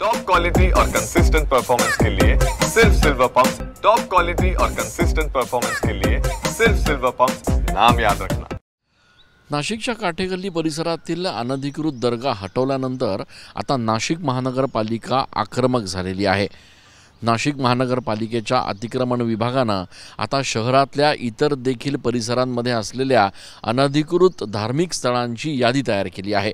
Top quality और consistent performance के लिए सिर्फ सिल्वर पंप्स। टॉप क्वालिटी और कंसिस्टेंट परफॉर्मेंस के लिए सिर्फ सिल्वर पंप्स, नाम याद रखना। नाशिकच्या काठेगल्ली परिसरातील अनधिकृत दर्गा हटवल्यानंतर आता नाशिक महानगरपालिका आक्रमक झालेली आहे। नाशिक महानगरपालिकेच्या अतिक्रमण विभागानं आता शहरातल्या इतर देखील परिसरांमध्ये असलेल्या अनधिकृत धार्मिक स्थळांची यादी तयार केली आहे।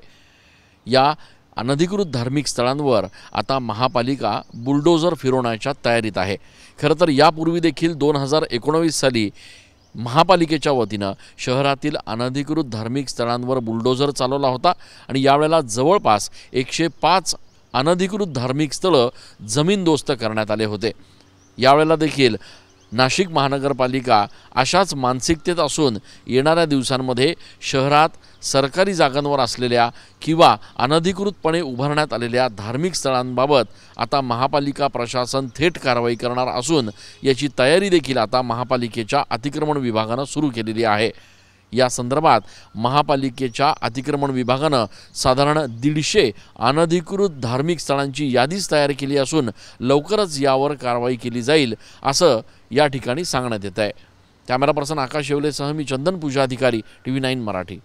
या अनधिकृत धार्मिक स्थळांवर आता महापालिका बुलडोजर फिरवण्याच्या तयारीत आहे। खरं तर यापूर्वी देखील 2019 साली महापालिकेच्या वतीनं शहरातील अनधिकृत धार्मिक स्थळांवर बुलडोजर चालवला होता आणि यावेळेला जवळपास 105 अनधिकृत धार्मिक स्थळं जमीनदोस्त करण्यात आले होते। यावेळेला देखील नाशिक महानगरपालिका अशाच मानसिकतेत असून येणाऱ्या दिवसांमध्ये शहरात सरकारी जागांवर असलेल्या किंवा अनधिकृतपणे उभारण्यात आलेल्या धार्मिक स्थळांबाबत आता महापालिका प्रशासन थेट कारवाई करणार असून याची तयारी देखील आता महापालिकेच्या अतिक्रमण विभागानं सुरू केलेली आहे। या संदर्भात महापालिकेच्या अतिक्रमण विभागानं साधारण 150 अनधिकृत धार्मिक स्थळांची यादीच तयार केली असून लवकरच यावर कारवाई केली जाईल असं या ठिकाणी सांगण्यात येत आहे। कॅमेरा पर्सन आकाश येवलेसह मी चंदन पूजा अधिकारी, TV9 मराठी।